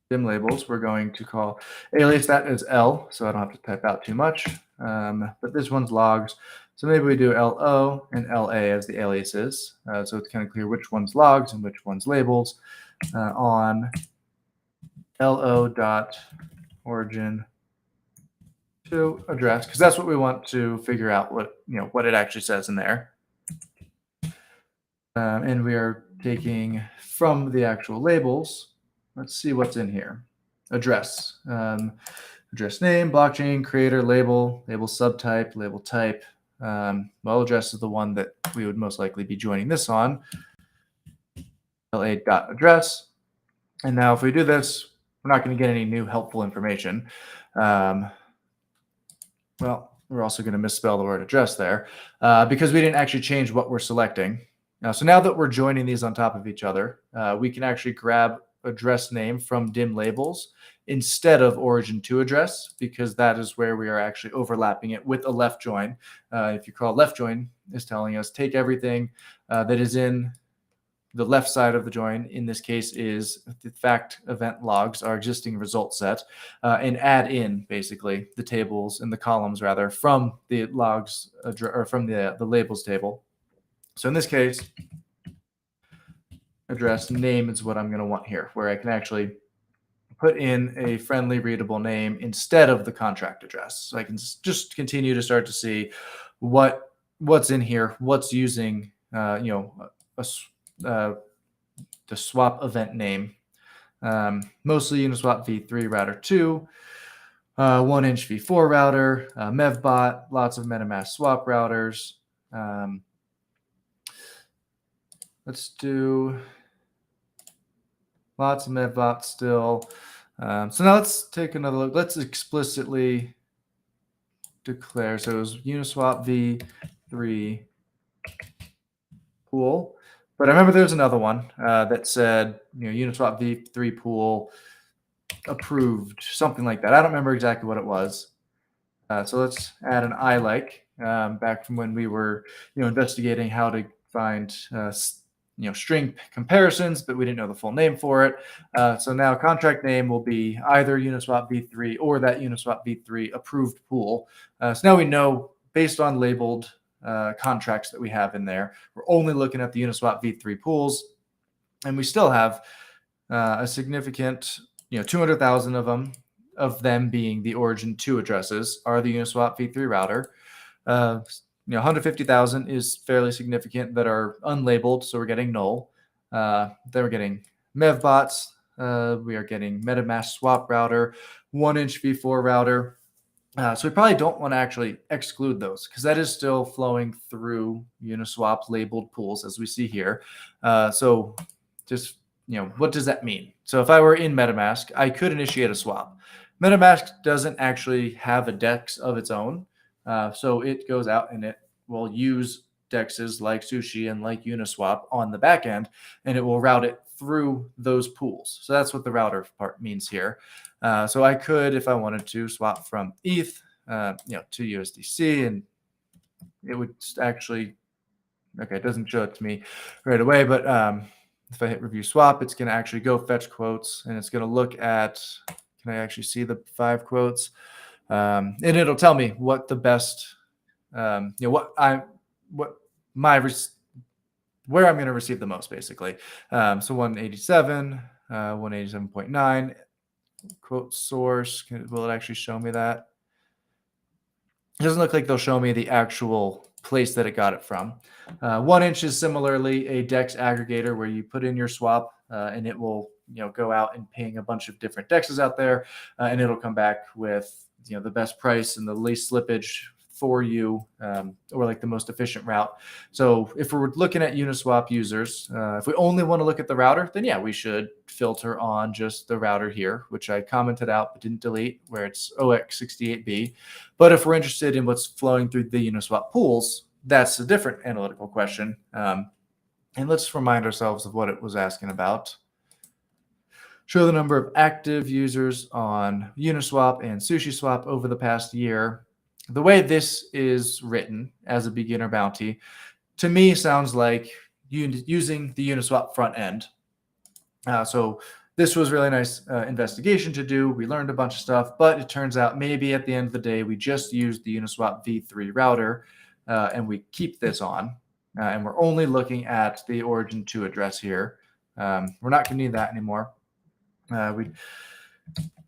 Dim labels, we're going to call alias that as L, so I don't have to type out too much. but this one's logs. So maybe we do LO and LA as the aliases. So it's kind of clear which one's logs and which one's labels on LO dot origin to address, because that's what we want to figure out what it actually says in there. And we are taking from the actual labels. Let's see what's in here. Address. Address name, blockchain, creator, label, label subtype, label type. Well, address is the one that we would most likely be joining this on. LA.address. And now if we do this, we're not going to get any new helpful information. Well, we're also going to misspell the word address there because we didn't actually change what we're selecting. So now that we're joining these on top of each other, we can actually grab address name from dim labels instead of origin to address, because that is where we are actually overlapping it with a left join. If you call left join, is telling us take everything that is in the left side of the join. In this case is the fact event logs, our existing result set, and add in basically the tables and the columns rather from the logs or from the labels table. So in this case, address name is what I'm going to want here, where I can actually put in a friendly readable name instead of the contract address. So I can just continue to start to see what's in here, what's using the swap event name. Mostly Uniswap v3 router 2, 1-inch v4 router, mevbot, lots of MetaMask swap routers. Let's do lots of mevbot still. So now let's take another look. Let's explicitly declare. So it was Uniswap v3 pool. But I remember there was another one that said, Uniswap v3 pool approved, something like that. I don't remember exactly what it was. So let's add an I-like back from when we were, investigating how to find string comparisons, but we didn't know the full name for it. So now contract name will be either Uniswap v3 or that Uniswap v3 approved pool. So now we know based on labeled contracts that we have in there, we're only looking at the Uniswap v3 pools, and we still have a significant, 200,000 of them being the origin 2 addresses are the Uniswap v3 router. 150,000 is fairly significant that are unlabeled, so we're getting null. Then we're getting mevbots. We are getting MetaMask swap router, 1-inch v4 router. So we probably don't want to actually exclude those because that is still flowing through Uniswap labeled pools as we see here. So just, what does that mean? So if I were in MetaMask, I could initiate a swap. MetaMask doesn't actually have a DEX of its own. So it goes out and it will use DEXs like Sushi and like Uniswap on the back end, and it will route it through those pools. So that's what the router part means here. So I could, if I wanted to, swap from ETH, to USDC, and it would actually, it doesn't show it to me right away, but if I hit review swap, it's going to actually go fetch quotes, and it's going to look at, can I actually see the 5 quotes? And it'll tell me what the best, where I'm going to receive the most, basically. So 187, 187.9. Quote source. Will it actually show me that? It doesn't look like they'll show me the actual place that it got it from. 1-inch is similarly a DEX aggregator where you put in your swap and it will go out and ping a bunch of different DEXs out there, and it'll come back with the best price and the least slippage for you, or like the most efficient route. So if we're looking at Uniswap users, if we only want to look at the router, then yeah, we should filter on just the router here, which I commented out but didn't delete, where it's OX68B. But if we're interested in what's flowing through the Uniswap pools, that's a different analytical question. And let's remind ourselves of what it was asking about. Show the number of active users on Uniswap and SushiSwap over the past year. The way this is written as a beginner bounty, to me, sounds like using the Uniswap front end. So this was really nice investigation to do. We learned a bunch of stuff, but it turns out maybe at the end of the day, we just used the Uniswap v3 router and we keep this on. And we're only looking at the origin 2 address here. We're not going to need that anymore. We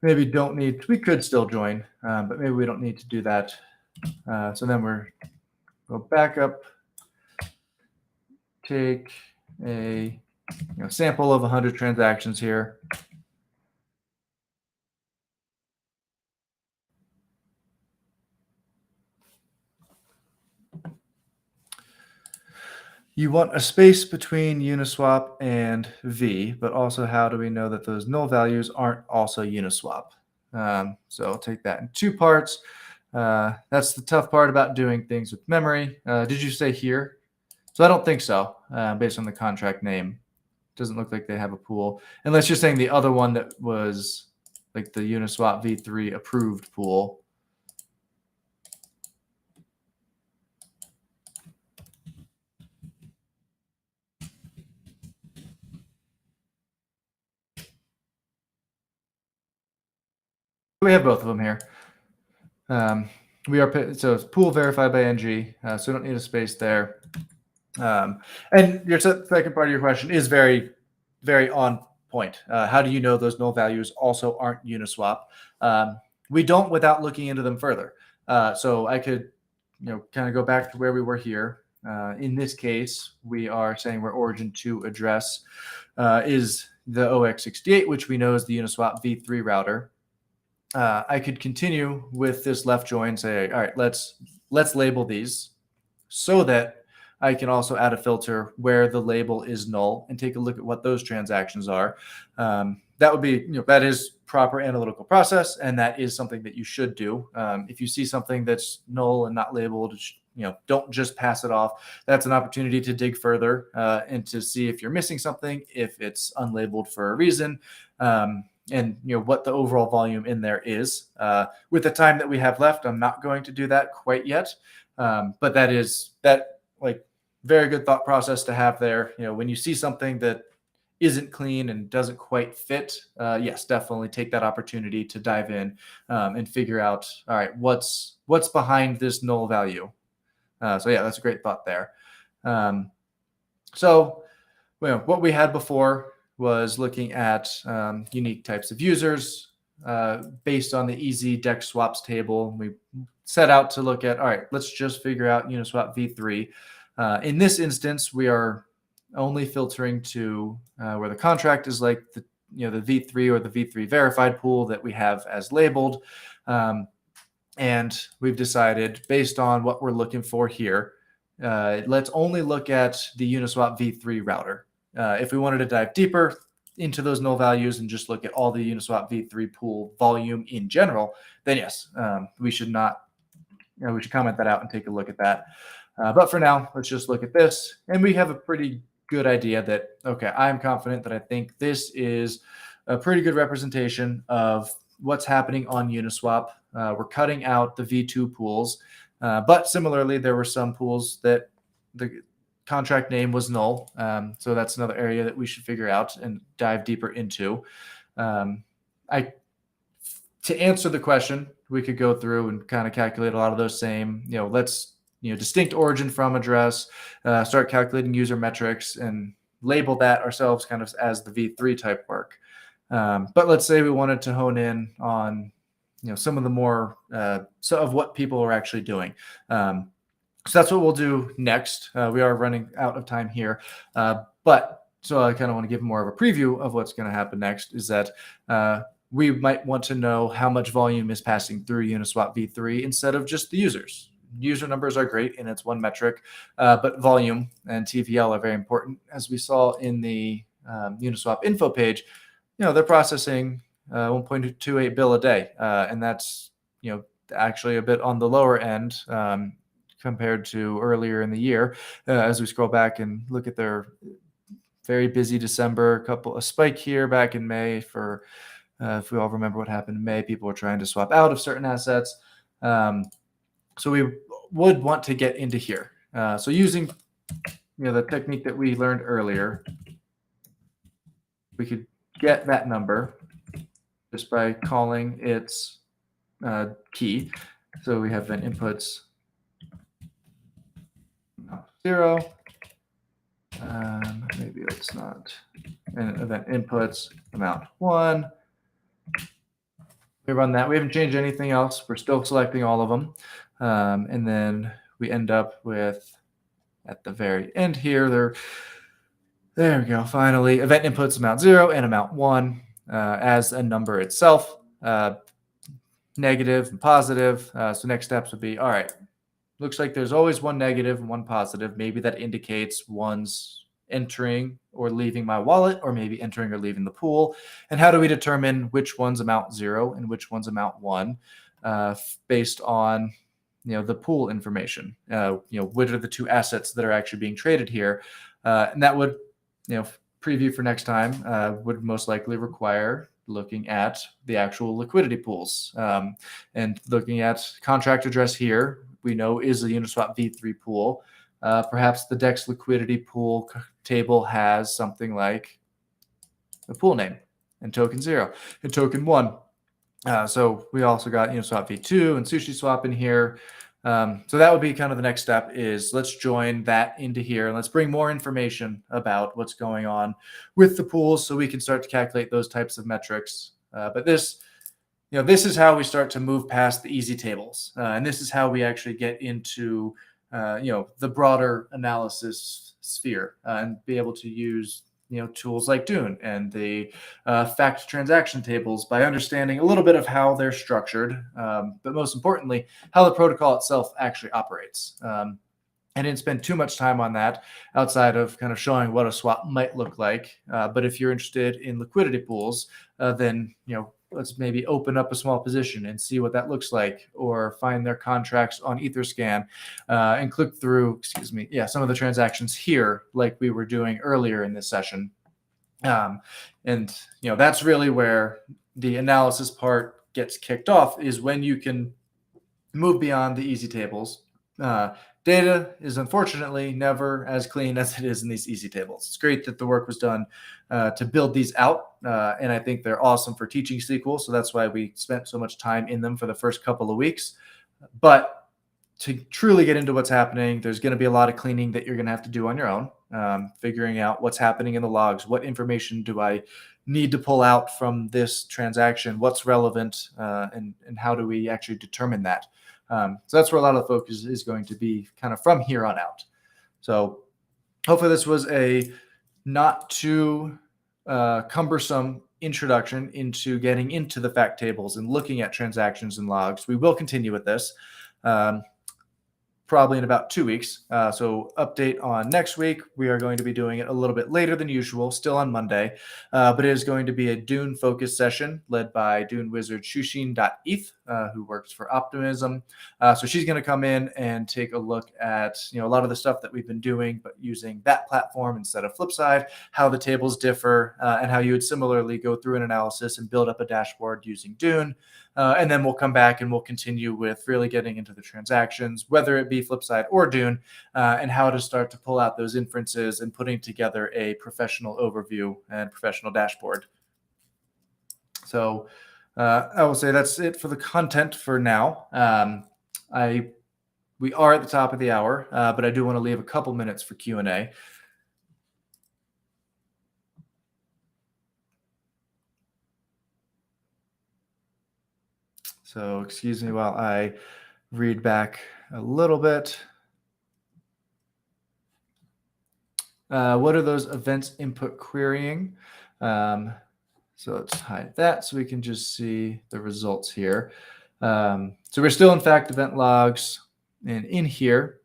maybe don't need, we could still join, but maybe we don't need to do that. So then go back up, take a sample of 100 transactions here. You want a space between Uniswap and V, but also how do we know that those null values aren't also Uniswap? So I'll take that in 2 parts. That's the tough part about doing things with memory. Did you say here? So I don't think so, based on the contract name. Doesn't look like they have a pool, unless you're saying the other one that was like the Uniswap v3 approved pool. We have both of them here. We are, so it's pool verified by NG, so we don't need a space there. And your second part of your question is very, very on point. How do you know those null values also aren't Uniswap? We don't without looking into them further. So I could, kind of go back to where we were here. In this case, we are saying where origin 2 address is the OX68, which we know is the Uniswap v3 router. I could continue with this left join, say, all right, let's label these so that I can also add a filter where the label is null and take a look at what those transactions are. That would be, that is proper analytical process, and that is something that you should do. If you see something that's null and not labeled, don't just pass it off. That's an opportunity to dig further and to see if you're missing something, if it's unlabeled for a reason. And what the overall volume in there is. With the time that we have left, I'm not going to do that quite yet, but that is very good thought process to have there. When you see something that isn't clean and doesn't quite fit, yes, definitely take that opportunity to dive in and figure out, all right, what's behind this null value. So yeah, that's a great thought there. So what we had before was looking at unique types of users based on the easy DEX swaps table. We set out to look at, all right, let's just figure out Uniswap v3. In this instance, we are only filtering to where the contract is like the v3 or the v3 verified pool that we have as labeled. And we've decided, based on what we're looking for here, let's only look at the Uniswap v3 router. If we wanted to dive deeper into those null values and just look at all the Uniswap v3 pool volume in general, then yes, we should not, we should comment that out and take a look at that. But for now, let's just look at this. And we have a pretty good idea that, okay, I'm confident that I think this is a pretty good representation of what's happening on Uniswap. We're cutting out the v2 pools. But similarly, there were some pools that the contract name was null. So that's another area that we should figure out and dive deeper into. To answer the question, we could go through and kind of calculate a lot of those same, let's, distinct origin from address, start calculating user metrics and label that ourselves kind of as the v3 type work. But let's say we wanted to hone in on, some of the more, of what people are actually doing. So that's what we'll do next. We are running out of time here, but so I kind of want to give more of a preview of what's going to happen next is that we might want to know how much volume is passing through Uniswap v3 instead of just the users. User numbers are great and it's one metric, but volume and TVL are very important. As we saw in the Uniswap info page, they're processing 1.28 bill a day, and that's actually a bit on the lower end compared to earlier in the year. As we scroll back and look at their very busy December, a spike here back in May for, if we all remember what happened in May, people were trying to swap out of certain assets. So we would want to get into here. So using the technique that we learned earlier, we could get that number just by calling its key. So we have event inputs 0. Maybe it's not. And event inputs amount 1. We run that. We haven't changed anything else. We're still selecting all of them. And then we end up with, at the very end here, there we go. Finally, event inputs amount 0 and amount 1 as a number itself, negative and positive. So next steps would be, all right, looks like there's always one negative and one positive. Maybe that indicates one's entering or leaving my wallet, or maybe entering or leaving the pool. And how do we determine which ones amount 0 and which ones amount 1 based on the pool information? What are the two assets that are actually being traded here? And that would, preview for next time, would most likely require looking at the actual liquidity pools and looking at contract address here. We know is a Uniswap v3 pool. Perhaps the DEX liquidity pool table has something like the pool name and token 0 and token 1. So we also got Uniswap v2 and SushiSwap in here. So that would be kind of the next step, is let's join that into here and let's bring more information about what's going on with the pools so we can start to calculate those types of metrics. But this is how we start to move past the easy tables. And this is how we actually get into, the broader analysis sphere and be able to use, tools like Dune and the fact transaction tables by understanding a little bit of how they're structured, but most importantly, how the protocol itself actually operates. I didn't spend too much time on that outside of kind of showing what a swap might look like. But if you're interested in liquidity pools, then, let's maybe open up a small position and see what that looks like, or find their contracts on Etherscan and click through, some of the transactions here like we were doing earlier in this session. And that's really where the analysis part gets kicked off, is when you can move beyond the easy tables. Data is unfortunately never as clean as it is in these easy tables. It's great that the work was done to build these out, and I think they're awesome for teaching SQL, so that's why we spent so much time in them for the first couple of weeks. But to truly get into what's happening, there's going to be a lot of cleaning that you're going to have to do on your own, figuring out what's happening in the logs, what information do I need to pull out from this transaction, what's relevant, and how do we actually determine that. So that's where a lot of the focus is going to be kind of from here on out. So hopefully this was a not too cumbersome introduction into getting into the fact tables and looking at transactions and logs. We will continue with this probably in about 2 weeks. So update on next week. We are going to be doing it a little bit later than usual, still on Monday, but it is going to be a Dune focused session led by Dune wizard Shushin.eth, who works for Optimism. So she's going to come in and take a look at a lot of the stuff that we've been doing, but using that platform instead of Flipside, how the tables differ, and how you would similarly go through an analysis and build up a dashboard using Dune. And then we'll come back and we'll continue with really getting into the transactions, whether it be Flipside or Dune, and how to start to pull out those inferences and putting together a professional overview and professional dashboard. So I will say that's it for the content for now. We are at the top of the hour, but I do want to leave a couple minutes for Q&A. So excuse me while I read back a little bit. What are those events input querying? So let's hide that so we can just see the results here. So we're still in fact event logs, and in here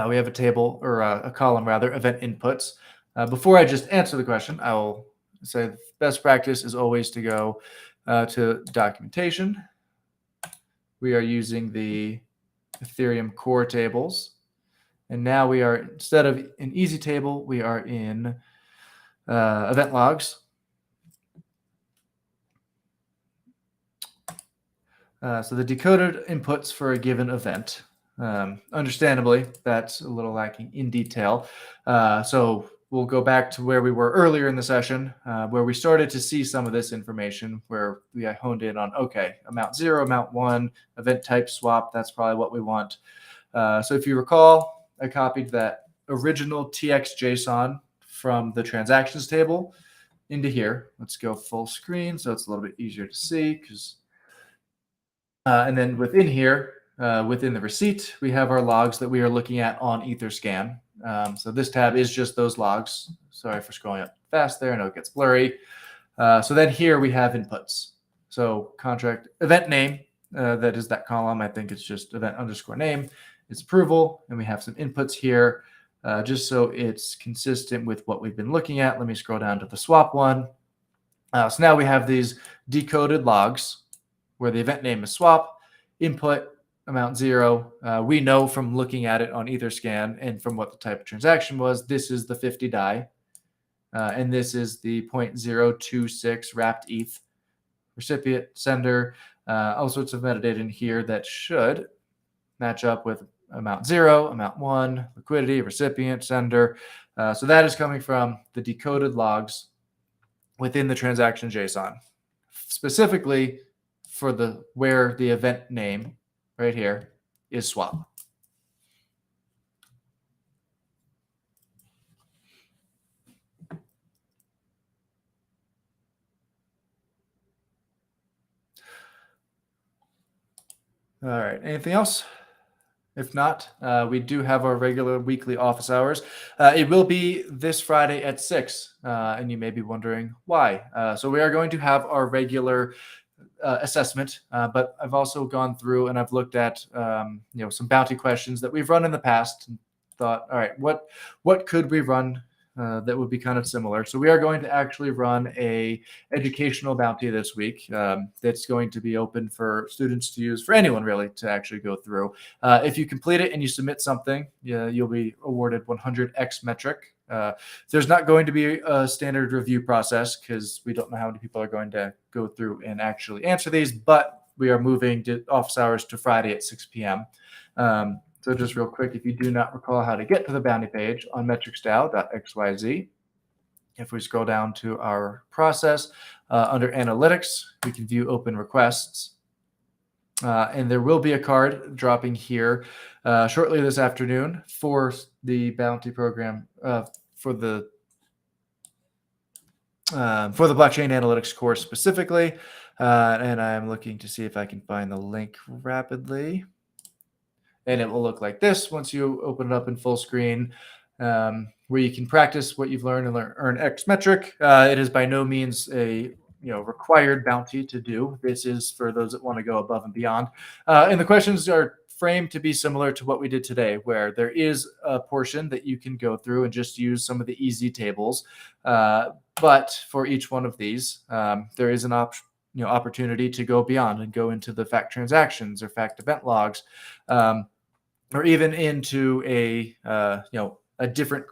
we have a table, or a column rather, event inputs. Before I just answer the question, I will say the best practice is always to go to documentation. We are using the Ethereum core tables. And now we are, instead of an easy table, we are in event logs. So the decoded inputs for a given event. Understandably, that's a little lacking in detail. So we'll go back to where we were earlier in the session, where we started to see some of this information, where we honed in on, okay, amount 0, amount 1, event type swap. That's probably what we want. So if you recall, I copied that original TX JSON from the transactions table into here. Let's go full screen so it's a little bit easier to see. And then within here, within the receipt, we have our logs that we are looking at on Etherscan. So this tab is just those logs. Sorry for scrolling up fast there. I know it gets blurry. So then here we have inputs. So contract event name, that is that column. I think it's just event underscore name. It's approval. And we have some inputs here, just so it's consistent with what we've been looking at. Let me scroll down to the swap one. So now we have these decoded logs where the event name is swap, input, amount 0. We know from looking at it on Etherscan and from what the type of transaction was, this is the 50 DAI. And this is the 0.026 wrapped ETH. Recipient, sender, all sorts of metadata in here that should match up with amount 0, amount 1, liquidity, recipient, sender. So that is coming from the decoded logs within the transaction JSON, specifically for where the event name right here is swap. All right, anything else? If not, we do have our regular weekly office hours. It will be this Friday at 6, and you may be wondering why. So we are going to have our regular assessment, but I've also gone through and I've looked at some bounty questions that we've run in the past and thought, all right, what could we run that would be kind of similar? So we are going to actually run a educational bounty this week that's going to be open for students to use, for anyone really to actually go through. If you complete it and you submit something, you'll be awarded 100x metric. There's not going to be a standard review process because we don't know how many people are going to go through and actually answer these, but we are moving office hours to Friday at 6 p.m. So just real quick, if you do not recall how to get to the bounty page on MetricsDAO.xyz, if we scroll down to our process, under analytics, we can view open requests. And there will be a card dropping here shortly this afternoon for the bounty program for the blockchain analytics course specifically. And I'm looking to see if I can find the link rapidly. And it will look like this once you open it up in full screen, where you can practice what you've learned and earn X metric. It is by no means a required bounty to do. This is for those that want to go above and beyond. And the questions are framed to be similar to what we did today, where there is a portion that you can go through and just use some of the easy tables. But for each one of these, there is an opportunity to go beyond and go into the fact transactions or fact event logs, or even into a different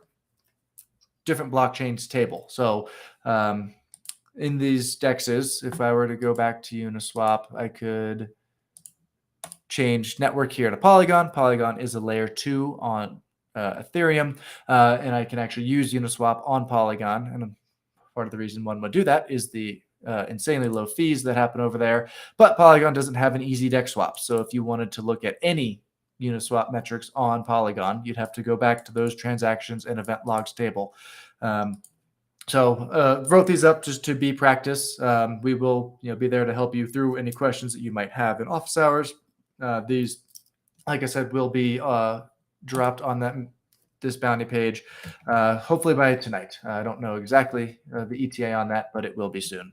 blockchains table. So in these dexes, if I were to go back to Uniswap, I could change network here to Polygon. Polygon is a layer 2 on Ethereum, and I can actually use Uniswap on Polygon. And part of the reason one would do that is the insanely low fees that happen over there. But Polygon doesn't have an easy DEX swap. So if you wanted to look at any Uniswap metrics on Polygon, you'd have to go back to those transactions and event logs table. So wrote these up just to be practice. We will be there to help you through any questions that you might have in office hours. These, like I said, will be dropped on this bounty page, hopefully by tonight. I don't know exactly the ETA on that, but it will be soon.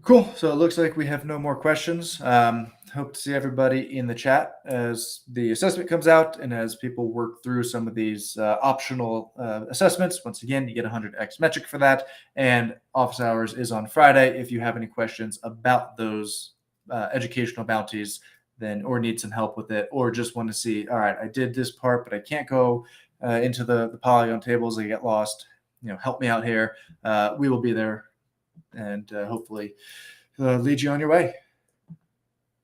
Cool. So it looks like we have no more questions. Hope to see everybody in the chat as the assessment comes out and as people work through some of these optional assessments. Once again, you get 100x metric for that. And office hours is on Friday. If you have any questions about those educational bounties, then or need some help with it, or just want to see, all right, I did this part, but I can't go into the Polygon tables. I get lost. Help me out here. We will be there and hopefully lead you on your way.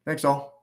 Thanks all.